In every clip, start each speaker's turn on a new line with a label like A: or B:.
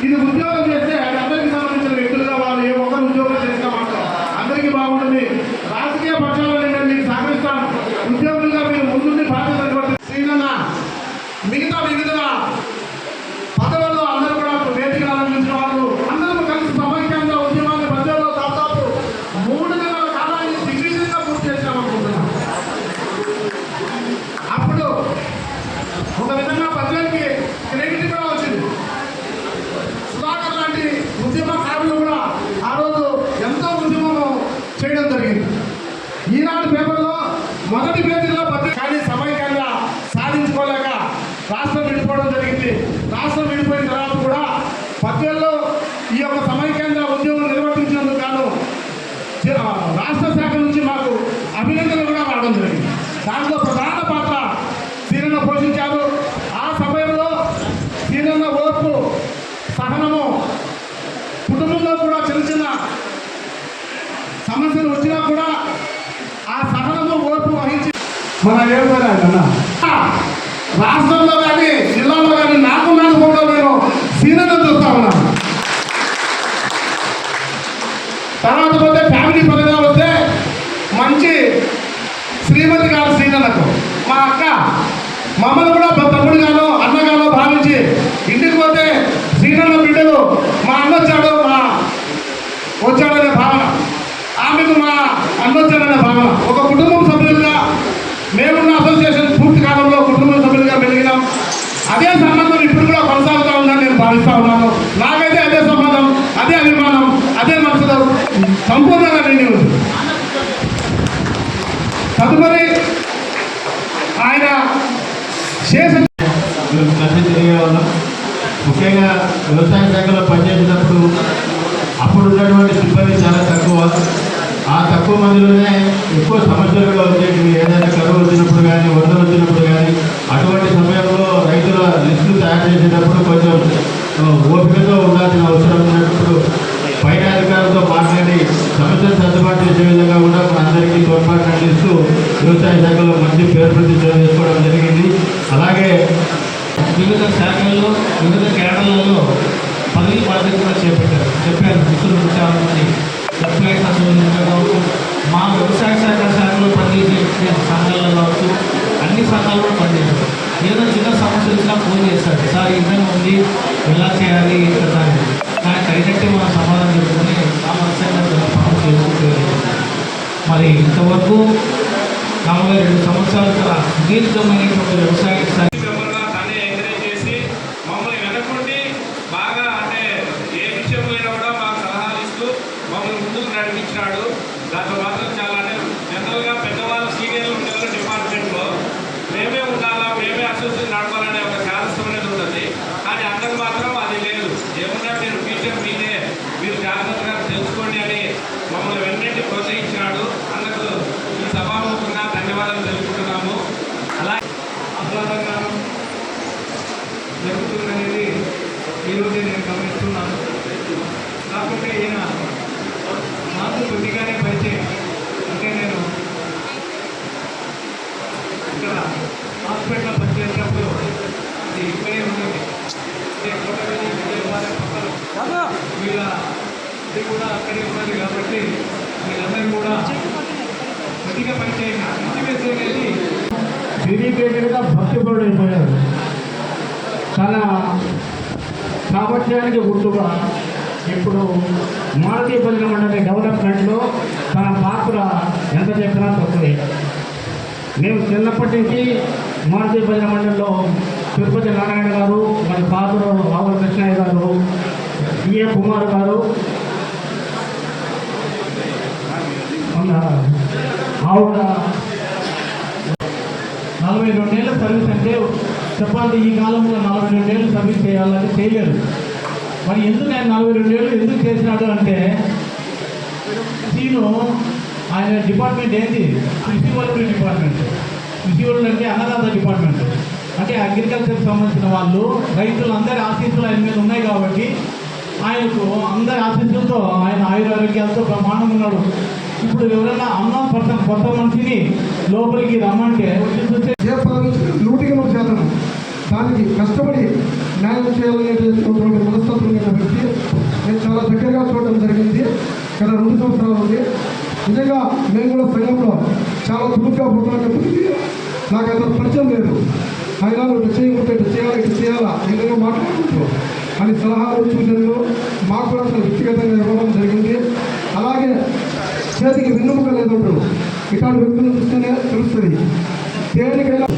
A: ఇది ఉద్యోగం చేస్తే అది అందరికీ సంబంధించిన వ్యక్తులుగా వాళ్ళు ఏ ఒక్కరు ఉద్యోగం చేసినా మాత్రం అందరికీ బాగుంటుంది. రాజకీయ పక్షాలను నేను మీకు సహకరిస్తాను. ఉద్యోగులుగా మీరు ముందుండి బాధ్యత శ్రీనన్న మిగతా పదవుల్లో అందరూ కూడా వేదికలు అలంకరించిన వాళ్ళు అందరూ కలిసి సమైక్యంగా ఉద్యమాన్ని ప్రజల్లో దాదాపు 3 నెలల కాలాన్ని దిగ్విజయంగా పూర్తి చేశామనుకుంటున్నాం. అప్పుడు ఒక విధంగా ప్రజలకి క్రెడిట్ కూడా వచ్చింది. సుధాకర్ లాంటి ఉద్యమకారులు కూడా ఆ రోజు ఎంతో ఉద్యమం చేయడం జరిగింది. ఈనాడు పేపర్లో మొదటి పేజీలో కానీ సమైక్యంగా సాధించుకోలేక రాష్ట్రం విడిపోవడం జరిగింది. రాష్ట్రం విడిపోయిన తర్వాత కూడా పద్యాల్లో ఈ యొక్క సమైక్యంగా ఉద్యోగం నిర్వర్తించినందుకు గాను రాష్ట్ర శాఖ నుంచి మాకు అభినందనలు కూడా రావడం జరిగింది. దాంట్లో ప్రధాన పాత్ర సీనన్న పోషించారు. ఆ సమయంలో సీనన్న ఓర్పు సహనము, కుటుంబంలో కూడా చిన్న చిన్న సమస్యలు వచ్చినా కూడా ఆ సహనము ఓర్పు వహించి మన ఏర్పడాలన్నా రాష్ట్రంలో కానీ జిల్లాలో కానీ నాకు ఫోటో నేను సీనన్న చూస్తా ఉన్నాను. తర్వాత పోతే ఫ్యామిలీ పరంగా వస్తే మంచి శ్రీమతి గారు సీనన్నకు మా అక్క మమ్మల్ని కూడా తమ్ముడుగానో అన్నగానో భావించి ఇంటికి పోతే సీనన్న బిడ్డలు మా అన్న వచ్చాడనే భావన, ఆమెకు మా అన్న వచ్చాడనే భావన. ఒక కుటుంబం సభ్యులుగా మేమున్న అసోసియేషన్ పూర్తి కాలంలో కుటుంబ సభ్యులుగా మెలిగినాం. అదే సంబంధం ఇప్పుడు కూడా కొనసాగుతూ ఉందని నేను భావిస్తూ ఉన్నాను. నాకైతే అదే సంబంధం, అదే అభిమానం, అదే మనసులో సంపూర్ణంగా నిండి ఉంది. తదుపరి ఆయన చేసిన
B: ముఖ్యంగా వ్యవసాయ శాఖలో పనిచేసినప్పుడు అప్పుడు ఉన్నటువంటి సిబ్బంది చాలా తక్కువ. ఆ తక్కువ మందిలోనే ఎక్కువ సమస్యలు కూడా వచ్చేవి. ఏదైనా కరువు వచ్చినప్పుడు కానీ, వరదలు వచ్చినప్పుడు కానీ, అటువంటి సమయంలో రైతుల లిస్టులు తయారు చేసేటప్పుడు కొంచెం ఓపికతో ఉండాల్సిన అవసరం ఉన్నప్పుడు పైన అధికారులతో మాట్లాడి సమస్యలు సర్దుబాటు చేసే విధంగా కూడా అందరికీ తోడ్పాటు అందిస్తూ వ్యవసాయ శాఖలో మంచి పేరు ప్రతిష్టలు చేసుకోవడం జరిగింది. అలాగే
C: వివిధ శాఖల్లో వివిధ కేడర్లలో పదవి బాధ్యత కూడా చెప్పారు మిత్రులు చాలా మంది ఎంప్లాయీస్ అసోసియేషన్ కావచ్చు, మా వ్యవసాయ శాఖలో పనిచేసే సంఘాలలో కావచ్చు, అన్ని సంఘాల్లో పనిచేశారు. ఏదో చిన్న సమస్యలు వచ్చినా ఫోన్ చేస్తాడు, సార్ ఈ విధంగా ఉంది, ఎలా చేయాలి కదా. దానికి తగినట్టే మనం సమాధానం చెప్పుకొని సామరస్యంగా పనులు చేసుకుంటూ మరి ఇంతవరకు 42 సంవత్సరాల గల సుదీర్ఘమైనటువంటి వ్యవసాయ
D: నడిపించినాడు. దాంతో మాత్రం చాలా జనరల్గా పెద్దవాళ్ళు సీనియర్లు ఉండేవాళ్ళు డిపార్ట్మెంట్లో మేమే ఉండాలా, మేమే అసోసియేషన్ నడపాలనే ఒక శాస్త్రం అనేది ఉంటుంది. కానీ అందరికి మాత్రం అది లేదు. ఏమన్నా మీరు ఫ్యూచర్ మీదే, మీరు జాగ్రత్తగా తెలుసుకోండి అని మమ్మల్ని వెంటనే ప్రోత్సహించినాడు. అందుకు ఈ సభాముఖంగా ధన్యవాదాలు తెలుపుకుంటున్నాము. అలాగే ఆహ్లాదంగా జరుగుతుందనేది ఈరోజే నేను గమనిస్తున్నాను. కాకపోతే ఈయన నాకు కొద్దిగానే పరిచయం. అంటే నేను ఇక్కడ హాస్పిటల్లో పనిచేసినప్పుడు అది ఇక్కడే ఉండేది. వీళ్ళ ఇది కూడా అక్కడే ఉన్నది కాబట్టి వీళ్ళందరూ కూడా కొద్దిగా పరిచయం అనేది
A: డెడికేటెడ్గా భక్తిపరుడు అయిపోయారు. తన సామర్థ్యానికి గుర్తుగా ఇప్పుడు మారుతి భజన మండలి డెవలప్మెంట్లో తన పాత్ర ఎంత చెప్పినా తక్కువే. మేము చిన్నప్పటి నుంచి మారుతి భజన మండలిలో తిరుపతి నారాయణ గారు, మరి ఫాదరు ఆవుల కృష్ణయ్య గారు, ఈఏ కుమార్ గారు, ఆవుల 42 ఏళ్ళ సర్వీస్ అంటే చెప్పాలి. ఈ కాలంలో 42 ఏళ్ళు సర్వీస్ చేయాలని చేయలేరు. మరి ఎందుకు ఆయన 42 ఏళ్ళు ఎందుకు చేసినాడు అంటే సీను ఆయన డిపార్ట్మెంట్ ఏంటి, కృషి వలుపుల డిపార్ట్మెంట్. కృషి వలుపులు అంటే అన్నదాత డిపార్ట్మెంట్. అంటే అగ్రికల్చర్కి సంబంధించిన వాళ్ళు, రైతులు అందరి ఆశీస్సులు ఆయన మీద ఉన్నాయి కాబట్టి ఆయనకు అందరి ఆశీస్సులతో ఆయన ఆయురారోగ్యాలతో బ్రహ్మాండంగా ఉన్నాడు. ఇప్పుడు ఎవరైనా అన్నోన్ పర్సన్ కొత్త మనిషిని లోపలికి రమ్మంటే వచ్చి చూస్తే 100% దానికి కష్టపడి న్యాయం చేయాలనేటువంటి మనస్తత్వం నేను చాలా దగ్గరగా చూడడం జరిగింది. గత 2 సంవత్సరాల నుండి నిజంగా మేము కూడా సంఘంలో చాలా చురుగ్గా పుట్టినప్పటికీ నాకు అతను పరిచయం లేదు. అయినా ఇటు చేయకుంటే ఇటు చేయాలా ఇటు చేయాలా ఏదైనా మాట్లాడుకుంటూ అని సలహాలు సూచనలు మాకు కూడా అసలు వ్యక్తిగతంగా ఇవ్వడం జరిగింది. అలాగే చేతికి వెన్నుముక లేదంటారు, ఇట్లాంటి వ్యక్తులను చూస్తేనే తెలుస్తుంది. దేనికైనా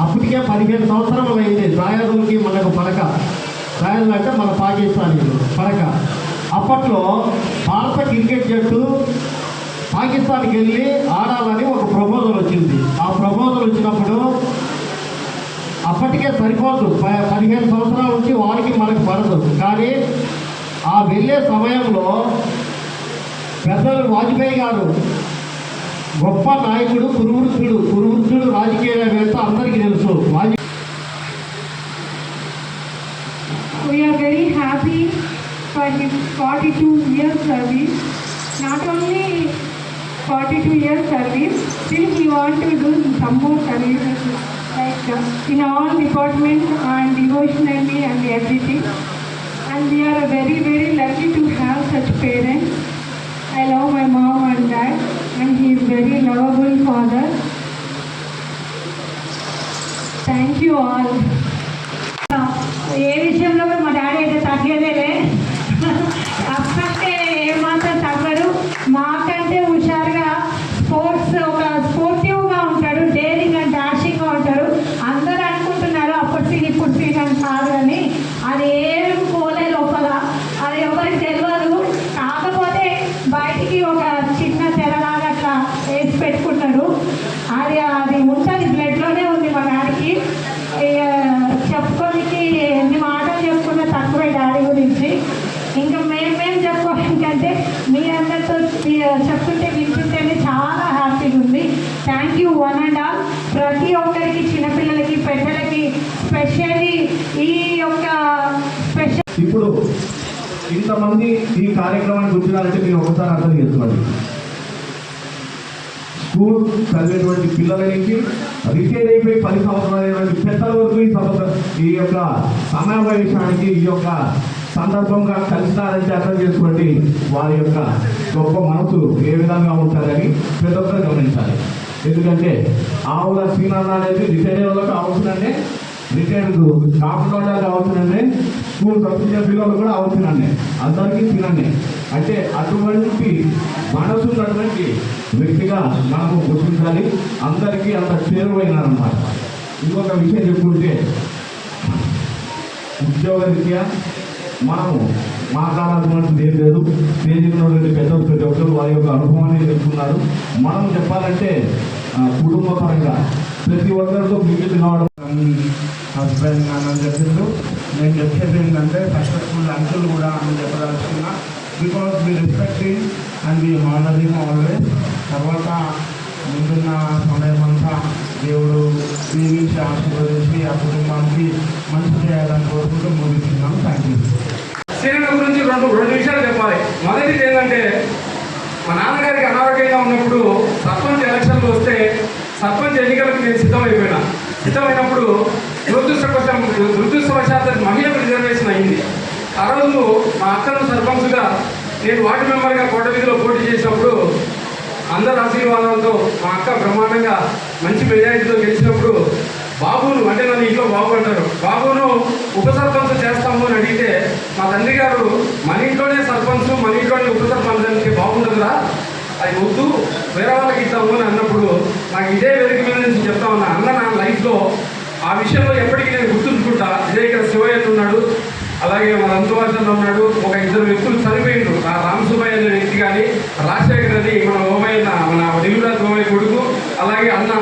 B: అప్పటికే 15 సంవత్సరాలు అయింది రాయదులకి మనకు పలక. రాయదులు అంటే మన పాకిస్తానీ పలక. అప్పట్లో భారత క్రికెట్ జట్టు పాకిస్తాన్కి వెళ్ళి ఆడాలని ఒక ప్రపోజల్ వచ్చింది. ఆ ప్రపోజల్ వచ్చినప్పుడు అప్పటికే సరిపోదు, 15 సంవత్సరాల నుంచి వారికి మనకు పడదు. కానీ ఆ వెళ్ళే సమయంలో పెద్దలు వాజ్పేయి గారు గొప్ప నాయకుడు, కురువృద్ధుడు రాజకీయవేత్త అందరికీ తెలుసు.
E: We are very happy for his 42 years service. Not only 42 years service, still he want to do some more services like in all departments and devotionally and everything. And we are very, very lucky to have such parents. I love my mom and dad, and he is very lovable father. Thank you all. ఏ విషయంలో మా daddy అయితే తగ్గలేదే, అప్పటికే ఏమాత్రం తగ్గడు. మాకంటే హుషారుగా స్పోర్టివ్గా ఉంటాడు, daring and డాషింగ్గా ఉంటాడు. అందరూ అనుకుంటున్నారు అప్పుడు సీన్ ఇప్పుడు సీన్ అని కాదు అని, అది ఏం పోలే లోపల, అది ఎవరికి తెలియదు. కాకపోతే బయటికి ఒక చిన్న తెరలాగా అట్లా వేసి పెట్టుకుంటాడు. అది ఉంటుంది, బ్లడ్లోనే ఉంది మా డాడీకి. చెప్పుకోనికి ఎన్ని మాటలు చెప్పుకున్నా తక్కువే డాడీ గురించి. ఇంకా మేము చెప్పుకోవాలంటే మీరందరితో చెప్తుంటే వింటుంటేనే చాలా హ్యాపీగా ఉంది. Thank you one and all. ప్రతి ఒక్కరికి, చిన్నపిల్లలకి, పెద్దలకి, స్పెషల్లీ ఈ యొక్క స్పెషల్.
F: ఇప్పుడు ఇంతమంది ఈ కార్యక్రమాన్ని గుర్తించాలంటే మీరు ఒకసారి అర్థం చేసుకోండి. స్కూల్ చదివేటువంటి పిల్లల నుంచి రిటైర్ అయిపోయి 10 సంవత్సరాలు పెద్దల వరకు ఈ యొక్క సమావేశానికి ఈ యొక్క సందర్భంగా కలిసినారంటే అర్థం చేసుకోండి వారి యొక్క గొప్ప మనసులు ఏ విధంగా ఉంటారని ప్రతి ఒక్కరు గమనించాలి. ఎందుకంటే ఆవుల సీనన్న అనేది రిటైర్ వాళ్ళకి అవసరమే, రిటైర్డ్ కాకుండా అవసరమే, స్కూల్ చదివించే పిల్లలు కూడా అవసరమే, అందరికీ తినండి. అంటే అటువంటి మనసు ఉన్నటువంటి వ్యక్తిగా మనము గుర్తించాలి. అందరికీ అంత చేరువైనారన్నమాట. ఇంకొక విషయం చెప్పుకుంటే ఉద్యోగరీత్యా మనము మాట్లాడాల్సినటువంటి ఏం లేదు. స్టేజ్లో పెద్దలు ప్రతి ఒక్కరు వారి యొక్క అనుభవాన్ని చెప్తున్నారు. మనం చెప్పాలంటే కుటుంబ పరంగా ప్రతి ఒక్కరితో మిగిలి కావడం
G: హస్బెండ్ అని చెప్పిండు. నేను చెప్పేది ఏంటంటే సక్సెస్ఫుల్ అంకుల్ కూడా అని చెప్పదలుచుకున్నా. Because we respecting and we honouring always. తర్వాత ముందున్న సమయం అంతా దేవుడు దీవించి ఆశీర్వదించి ఆ కుటుంబానికి మంచి చేయాలని కోరుకుంటూ ముగిస్తున్నాం. Thank you.
D: సీనియర్ గురించి రెండు విషయాలు చెప్పాలి. మొదటిది ఏంటంటే మా నాన్నగారికి అనారోగ్యంగా ఉన్నప్పుడు సర్పంచ్ ఎలక్షన్లు వస్తే సర్పంచ్ ఎన్నికలకు నేను సిద్ధమైనప్పుడు దురదృష్టవశాత్తు మహిళకు రిజర్వేషన్ అయింది. ఆ రోజు మా అక్కను సర్పంచ్గా నేను వార్డు మెంబర్గా కోట వీధిలో పోటీ చేసినప్పుడు అందరి ఆశీర్వాదాలతో మా అక్క బ్రహ్మాండంగా మంచి మెజారిటీతో గెలిచినప్పుడు బాబును, అంటే నన్ను ఇంట్లో బాబు అంటారు, బాబును ఉప సర్పంచ్ చేస్తాము అని అడిగితే మా తండ్రి గారు మన ఇంట్లోనే సర్పంచ్, మన ఇంట్లోనే ఉప సర్పంచ్ అంటే బాగుంటుందిరా, అది వద్దు వేరే వాళ్ళకి ఇస్తాము అని అన్నప్పుడు నాకు ఇదే వేదిక మీద నుంచి చెప్తా ఉన్నా. అన్న నా లైఫ్లో ఆ విషయంలో ఎప్పటికీ నేను గుర్తుంచుకుంటా. ఇదే ఇక్కడ శివయ్య ఉన్నాడు, అలాగే మన అంతవాసంలో ఉన్నాడు, ఒక 2 వ్యక్తులు చనిపోయిండ్రు. ఆ రామసుబ్బయ్య అనే వ్యక్తి కానీ రాజశేఖర్ అని మన ఓమయ్య, మన నిలురాజ్ ఓమయ్య కొడుకు, అలాగే అన్న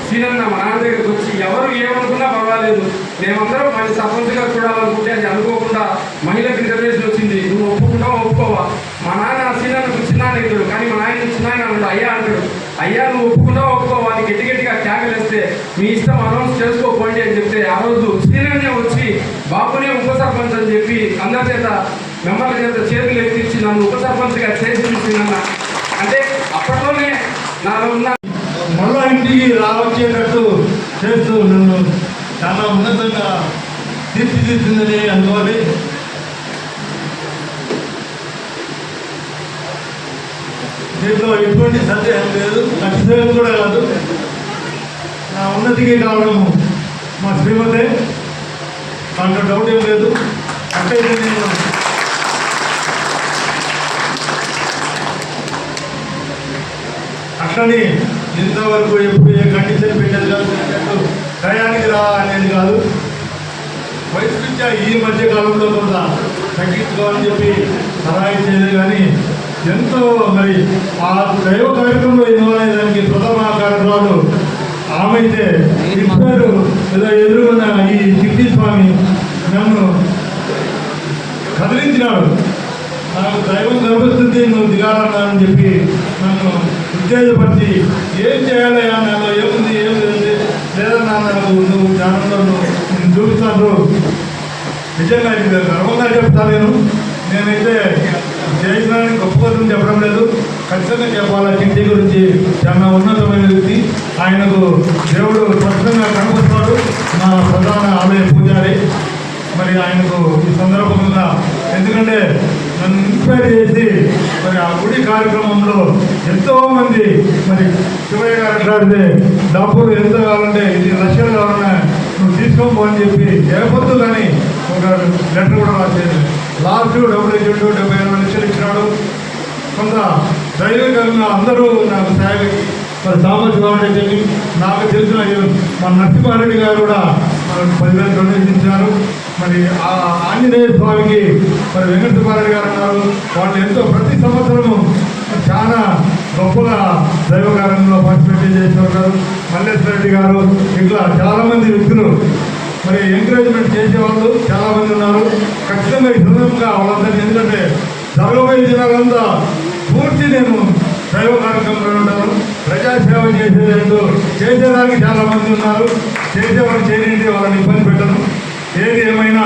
D: సీనన్న మా నాన్న దగ్గరికి వచ్చి ఎవరు ఏమనుకున్నా పర్వాలేదు, మేమందరం మన సర్పంచ్గా చూడాలనుకుంటే అది అనుకోకుండా మహిళకు రిజర్వేషన్ వచ్చింది, నువ్వు ఒప్పుకుంటావా ఒప్పుకోవా? మా నాన్న సీనన్నకు చిన్నాన్న అవుతాడు, కానీ మా నాయన చిన్నాయన అన్నాడు, అయ్యా అంటాడు, అయ్యా నువ్వు ఒప్పుకుంటావా ఒప్పుకోవా అని గట్టిగా క్యాగలేస్తే మీ ఇష్టం అనౌన్స్ చేసుకోపోండి అని చెప్తే ఆ రోజు సీనన్నే వచ్చి బాబునే ఉప సర్పంచ్ అని చెప్పి అందరి చేత మెంబర్ల చేత చేతులు ఎత్తిచ్చి నన్ను ఉప సర్పంచ్గా చేసిందన్న. అంటే అప్పట్లోనే నాలో ఉన్న
B: మళ్ళా ఇంటికి రావచ్చేటట్టు చేస్తూ నన్ను చాలా ఉన్నతంగా తీర్చిదిద్దిందని అనుకోవాలి.
A: దీంట్లో ఎటువంటి సందేహం లేదు, ఖచ్చితంగా కూడా కాదు. నా ఉన్నతికి కావడము మా శ్రీమతే, దాంట్లో డౌట్ ఏం లేదు. అంటే నేను అట్లని ఇంతవరకు ఎప్పుడు ఏ కండిషన్ పెట్టేది కాదు, టయానికి రా అనేది కాదు. వయసు రీత్యా ఈ మధ్య కాలంలో కొంత తగ్గించుకోవాలని చెప్పి సలహా ఇచ్చేది. కానీ ఎంతో మరి ఆ దైవ కార్యక్రమంలో ఇన్వాల్వ్ అయ్యేదానికి ప్రథమ కార్యక్రమాలు ఆమె అయితే ఇద్దరు ఏదో ఎదురున్న ఈ సిద్ధి స్వామి నన్ను కదిలించినాడు. నాకు దైవం కనిపిస్తుంది, నువ్వు దిగాలన్నానని చెప్పి నన్ను ఉత్తేజపరిచి ఏం చేయాలయ్యా, నాలో ఏముంది ఏం లేదు, లేదన్నా నాకు నువ్వు జ్ఞానంలో నేను చూపిస్తాను. నిజంగా ఇది గర్వంగా చెప్తాను. నేనైతే చేసినానికి గొప్పతనం చెప్పడం లేదు, ఖచ్చితంగా చెప్పాలా. కింటి గురించి చాలా ఉన్నతమైన వ్యక్తి. ఆయనకు దేవుడు స్పష్టంగా కనిపిస్తాడు, మా ప్రధాన ఆలయ పూజారి. మరి ఆయనకు ఈ సందర్భంగా ఎందుకంటే నన్ను ఇన్స్పైర్ చేసి మరి ఆ గుడి కార్యక్రమంలో ఎంతోమంది మరి శివయ్య గారు అట్లాడితే డబ్బులు ఎంత కావాలంటే ఇది లక్షలు కావాలన్నా నువ్వు తీసుకోమని చెప్పి ఏపొద్దు కానీ ఒక లెటర్ కూడా రాసేది. లాస్ట్ డబ్బులు ఇచ్చిండు, 75 లక్షలు ఇచ్చినాడు. కొంత ధైర్యంగా అందరూ నాకు సాయకి మరి సామర్థ్యం చెప్పి నాకు తెలిసిన మన నరసింహారెడ్డి గారు కూడా మనకు 10,000 డొనేషన్ ఇచ్చారు. మరి ఆ ఆంజనేయ స్వామికి మరి వెంకటసుబ్బారెడ్డి గారు ఉన్నారు. వాళ్ళు ఎంతో ప్రతి సంవత్సరము చాలా గొప్పగా దైవ కార్యంలో పార్టిసిపేట్ చేస్తూ ఉంటారు. మల్లేశ్వర రెడ్డి గారు ఇట్లా చాలామంది వ్యక్తులు మరి ఎంకరేజ్మెంట్ చేసేవాళ్ళు చాలామంది ఉన్నారు. ఖచ్చితంగా ఈ సందర్భంగా వాళ్ళందరినీ, ఎందుకంటే జరగబోయే దినాలంతా పూర్తి నేను దైవ కార్యక్రమంలో ఉంటాను. ప్రజాసేవ చేసేదానికి చాలామంది ఉన్నారు. చేసేవాళ్ళు చేయనండి, వాళ్ళని ఇబ్బంది పెట్టను. ఏది ఏమైనా